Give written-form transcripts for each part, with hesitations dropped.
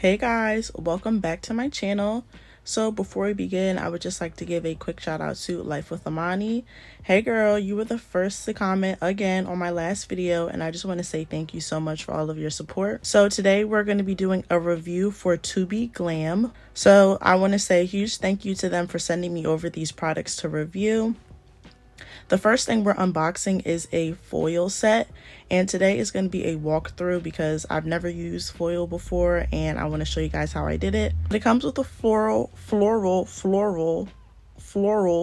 Hey guys, welcome back to my channel. So before we begin, I would just like to give a quick shout out to Life with Amani. Hey girl, you were the first to comment again on my last video, and I just want to say thank you so much for all of your support. So today we're going to be doing a review for Tobeglam. So I want to say a huge thank you to them for sending me over these products to review. The first thing we're unboxing is a foil set, and today is going to be a walkthrough because I've never used foil before and I want to show you guys how I did it. It comes with a floral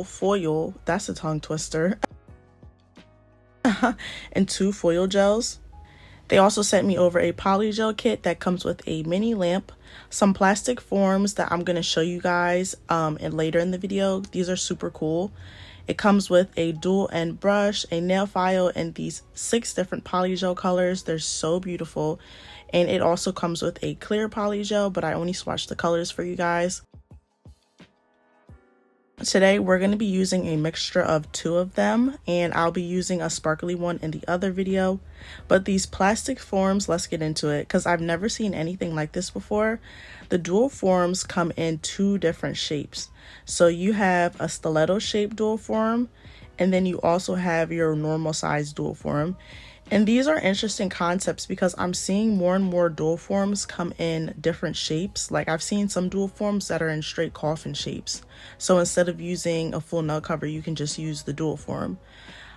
foil, that's a tongue twister, and 2 foil gels. They also sent me over a polygel kit that comes with a mini lamp, some plastic forms that I'm going to show you guys and later in the video. These are super cool. It comes with a dual end brush, a nail file, and these 6 different polygel colors. They're so beautiful. And it also comes with a clear polygel, but I only swatched the colors for you guys. Today we're going to be using a mixture of 2 of them, and I'll be using a sparkly one in the other video. But these plastic forms, let's get into it because I've never seen anything like this before. The dual forms come in 2 different shapes. So you have a stiletto shaped dual form, and then you also have your normal size dual form. And these are interesting concepts because I'm seeing more and more dual forms come in different shapes. Like I've seen some dual forms that are in straight coffin shapes. So instead of using a full nail cover, you can just use the dual form.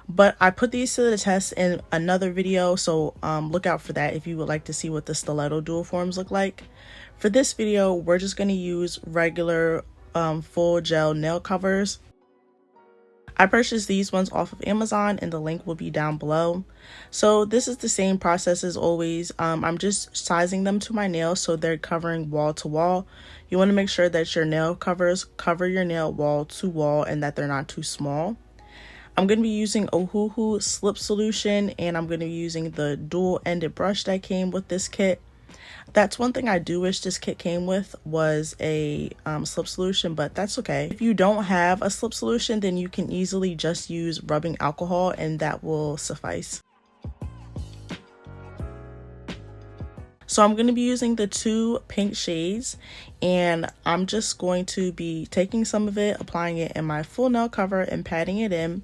But I put these to the test in another video, so look out for that if you would like to see what the stiletto dual forms look like. For this video, we're just going to use regular full gel nail covers. I purchased these ones off of Amazon and the link will be down below. So this is the same process as always. I'm just sizing them to my nails so they're covering wall to wall. You want to make sure that your nail covers cover your nail wall to wall and that they're not too small. I'm going to be using Ohuhu slip solution, and I'm going to be using the dual ended brush that came with this kit. That's one thing I do wish this kit came with was a slip solution, but that's okay. If you don't have a slip solution, then you can easily just use rubbing alcohol and that will suffice. So I'm going to be using the 2 pink shades, and I'm just going to be taking some of it, applying it in my full nail cover and patting it in.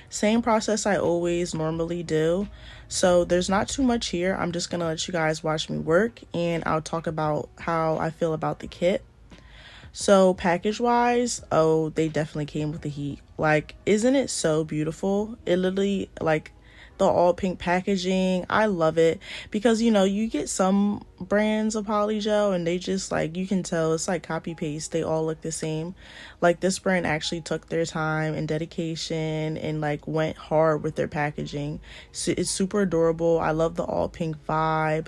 Same process I always normally do. So there's not too much here. I'm just going to let you guys watch me work, and I'll talk about how I feel about the kit. So package wise, oh, they definitely came with the heat. Like, isn't it so beautiful? It literally, like, the all pink packaging, I love it because you know you get some brands of polygel and they just like, you can tell it's like copy paste. They all look the same. Like this brand actually took their time and dedication and like went hard with their packaging. So it's super adorable. I love the all pink vibe.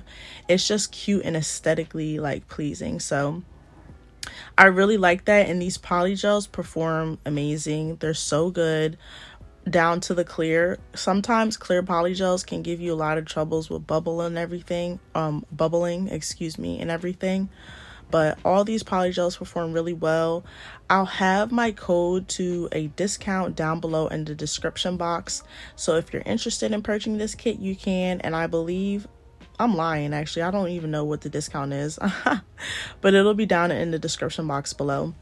It's just cute and aesthetically like pleasing. So I really like that, and these polygels perform amazing. They're so good down to the clear. Sometimes clear polygels can give you a lot of troubles with bubbling and everything, and everything. But all these polygels perform really well. I'll have my code to a discount down below in the description box. So if you're interested in purchasing this kit, you can. And I believe, I'm lying actually, I don't even know what the discount is. But it'll be down in the description box below.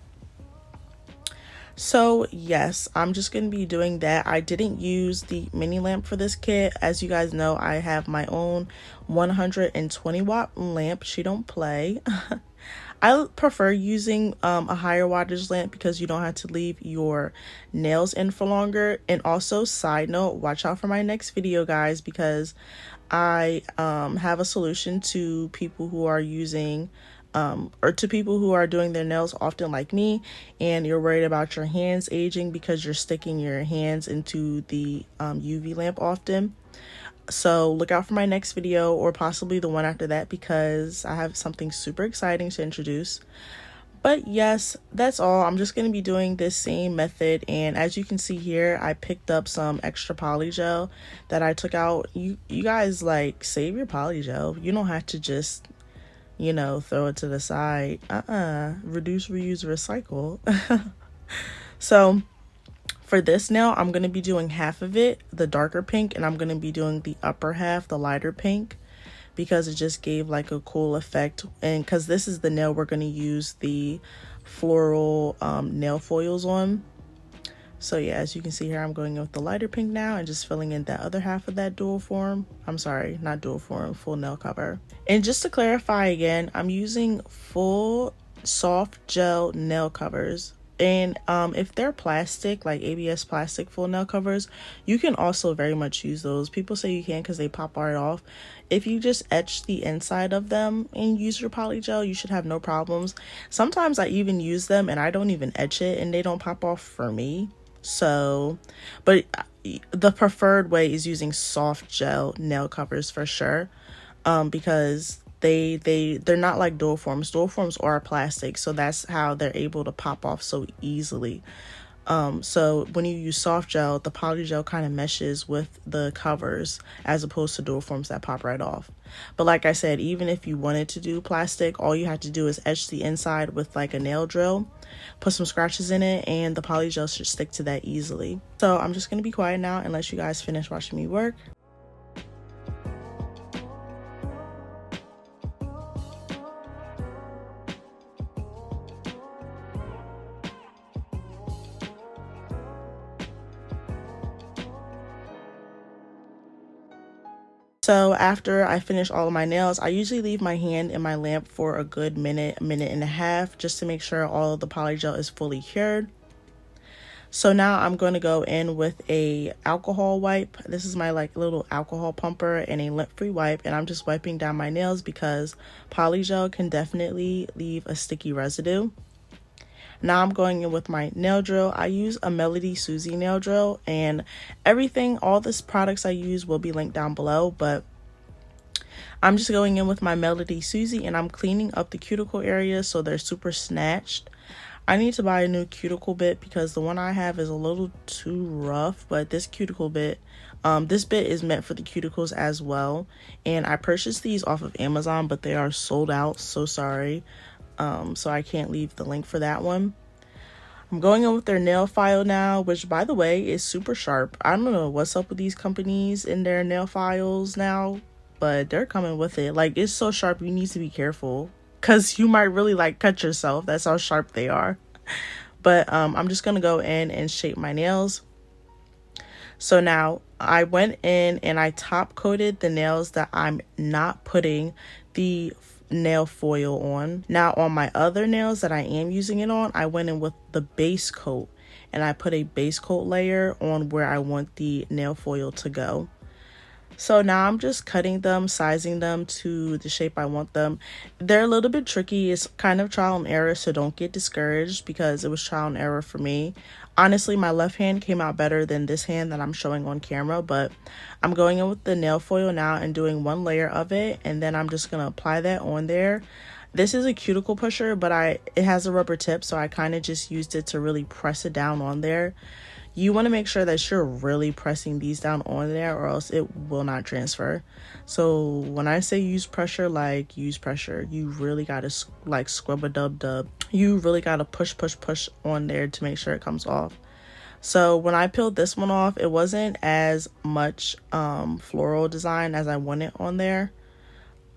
So yes, I'm just going to be doing that. I didn't use the mini lamp for this kit. As you guys know, I have my own 120 watt lamp. She don't play. I prefer using a higher wattage lamp because you don't have to leave your nails in for longer. And also, side note, watch out for my next video, guys, because I have a solution to people who are using or to people who are doing their nails often like me, and you're worried about your hands aging because you're sticking your hands into the UV lamp often. So look out for my next video or possibly the one after that because I have something super exciting to introduce. But yes, that's all. I'm just going to be doing this same method, and as you can see here, I picked up some extra polygel that I took out. You guys, like, save your polygel. You don't have to just, you know, throw it to the side. Reduce, reuse, recycle. So for this nail, I'm going to be doing half of it, the darker pink, and I'm going to be doing the upper half, the lighter pink. because it just gave like a cool effect. And because this is the nail we're going to use the floral nail foils on. So yeah, as you can see here, I'm going in with the lighter pink now and just filling in that other half of that dual form. I'm sorry, not dual form, full nail cover. And just to clarify again, I'm using full soft gel nail covers. And if they're plastic, like ABS plastic full nail covers, you can also very much use those. People say you can because they pop right off. If you just etch the inside of them and use your polygel, you should have no problems. Sometimes I even use them and I don't even etch it and they don't pop off for me. So, but the preferred way is using soft gel nail covers for sure, because they're not like dual forms. Dual forms are plastic, so that's how they're able to pop off so easily. So when you use soft gel, the polygel kind of meshes with the covers as opposed to dual forms that pop right off. But like I said, even if you wanted to do plastic, all you have to do is etch the inside with like a nail drill, put some scratches in it, and the polygel should stick to that easily. So I'm just going to be quiet now and let you guys finish watching me work. So after I finish all of my nails, I usually leave my hand in my lamp for a good minute and a half, just to make sure all of the polygel is fully cured. So now I'm going to go in with a alcohol wipe. This is my like little alcohol pumper and a lint-free wipe, and I'm just wiping down my nails because polygel can definitely leave a sticky residue. Now I'm going in with my nail drill. I use a Melody Susie nail drill, and all this products I use will be linked down below, but I'm just going in with my Melody Susie and I'm cleaning up the cuticle area so they're super snatched. I need to buy a new cuticle bit because the one I have is a little too rough, but this cuticle bit, this bit is meant for the cuticles as well. And I purchased these off of Amazon, but they are sold out, so sorry. So I can't leave the link for that one. I'm going in with their nail file now, which by the way is super sharp. I don't know what's up with these companies and their nail files now, but they're coming with it. Like, it's so sharp, you need to be careful because you might really like cut yourself. That's how sharp they are. But I'm just gonna go in and shape my nails. So now I went in and I top coated the nails that I'm not putting the nail foil on. Now on my other nails that I am using it on, I went in with the base coat and I put a base coat layer on where I want the nail foil to go. So now I'm just cutting them, sizing them to the shape I want them. They're a little bit tricky. It's kind of trial and error, so don't get discouraged because it was trial and error for me. Honestly, my left hand came out better than this hand that I'm showing on camera, but I'm going in with the nail foil now and doing one layer of it, and then I'm just going to apply that on there. This is a cuticle pusher, but it has a rubber tip, so I kind of just used it to really press it down on there. You want to make sure that you're really pressing these down on there or else it will not transfer. So when I say use pressure, like use pressure, you really got to like scrub a dub. You really got to push on there to make sure it comes off. So when I peeled this one off, it wasn't as much floral design as I wanted on there.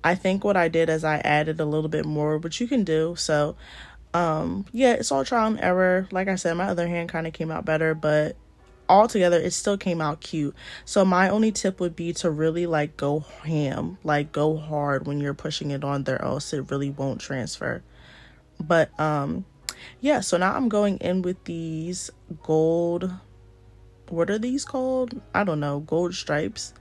I think what I did is I added a little bit more, which you can do. So yeah, it's all trial and error. Like I said, my other hand kind of came out better, but altogether it still came out cute. So my only tip would be to really like go ham, like go hard when you're pushing it on there, else it really won't transfer. But yeah, so now I'm going in with these gold, what are these called? I don't know, gold stripes.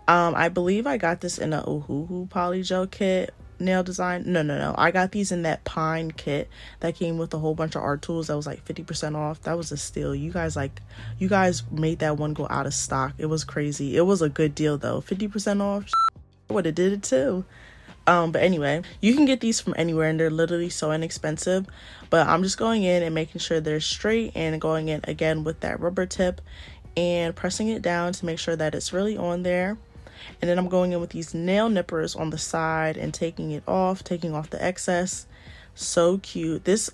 I believe I got this in a Ohuhu polygel kit. Nail design, no, I got these in that pine kit that came with a whole bunch of art tools that was like 50% off. That was a steal. You guys made that one go out of stock. It was crazy. It was a good deal though. 50% off, I would have did it too. But anyway, you can get these from anywhere and they're literally so inexpensive. But I'm just going in and making sure they're straight and going in again with that rubber tip and pressing it down to make sure that it's really on there. And then I'm going in with these nail nippers on the side and taking off the excess. So cute. This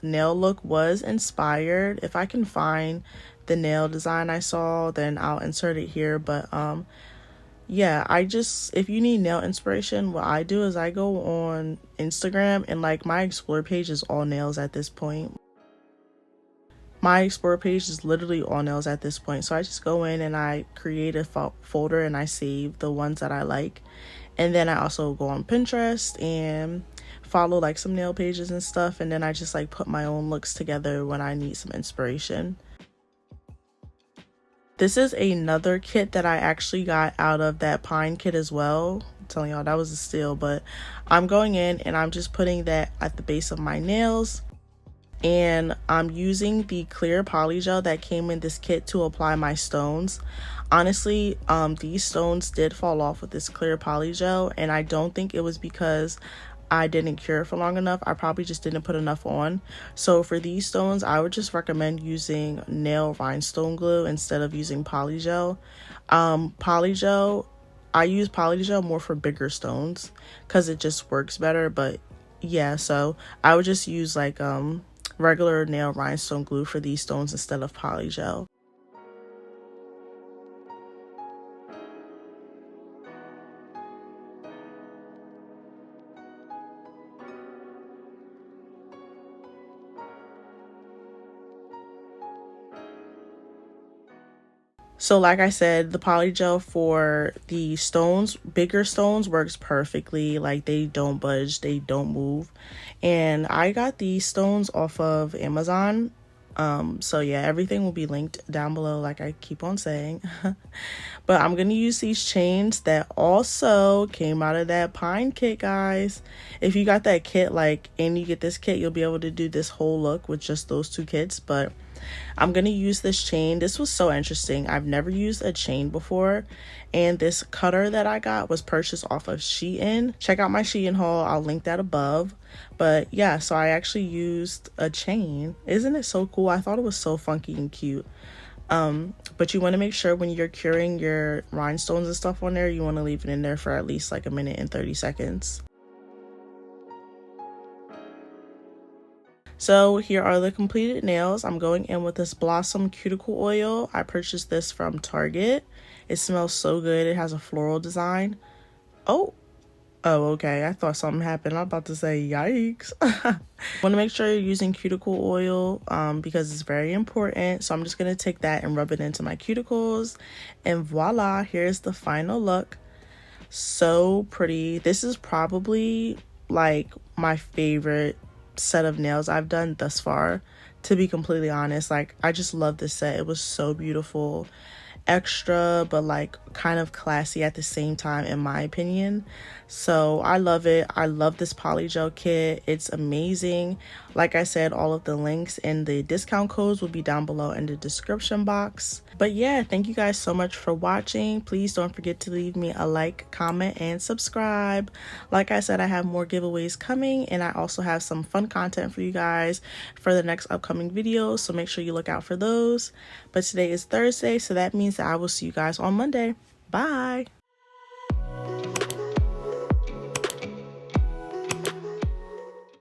nail look was inspired. If I can find the nail design I saw, then I'll insert it here. But yeah, if you need nail inspiration, what I do is I go on Instagram, and like my explore page is all nails at this point. My explore page is literally all nails at this point. So I just go in and I create a folder and I save the ones that I like. And then I also go on Pinterest and follow like some nail pages and stuff. And then I just like put my own looks together when I need some inspiration. This is another kit that I actually got out of that pine kit as well. I'm telling y'all, that was a steal. But I'm going in and I'm just putting that at the base of my nails. And I'm using the clear polygel that came in this kit to apply my stones. Honestly, these stones did fall off with this clear polygel, and I don't think it was because I didn't cure for long enough. I probably just didn't put enough on. So for these stones, I would just recommend using nail rhinestone glue instead of using polygel. Polygel, I use polygel more for bigger stones because it just works better. But yeah, so I would just use like regular nail rhinestone glue for these stones instead of polygel. So like I said, the polygel for the stones, bigger stones, works perfectly. Like they don't budge, they don't move. And I got these stones off of Amazon. So yeah, everything will be linked down below like I keep on saying. But I'm gonna use these chains that also came out of that pine kit, guys. If you got that kit, like, and you get this kit, you'll be able to do this whole look with just those two kits. But I'm gonna use this chain. This was so interesting. I've never used a chain before, and this cutter that I got was purchased off of Shein. Check out my Shein haul, I'll link that above. But yeah, so I actually used a chain. Isn't it so cool? I thought it was so funky and cute. But you want to make sure when you're curing your rhinestones and stuff on there, you want to leave it in there for at least like 1 minute and 30 seconds. So here are the completed nails. I'm going in with this Blossom Cuticle Oil. I purchased this from Target. It smells so good. It has a floral design. Oh, okay. I thought something happened. I'm about to say yikes. Want to make sure you're using cuticle oil because it's very important. So I'm just going to take that and rub it into my cuticles. And voila, here's the final look. So pretty. This is probably like my favorite set of nails I've done thus far, to be completely honest. Like, I just love this set. It was so beautiful, extra but like kind of classy at the same time, in my opinion. So I love it. I love this polygel kit. It's amazing. Like I said, all of the links and the discount codes will be down below in the description box. But yeah, thank you guys so much for watching. Please don't forget to leave me a like, comment, and subscribe. Like I said, I have more giveaways coming, and I also have some fun content for you guys for the next upcoming videos, so make sure you look out for those. But today is Thursday, so that means that I will see you guys on Monday. Bye.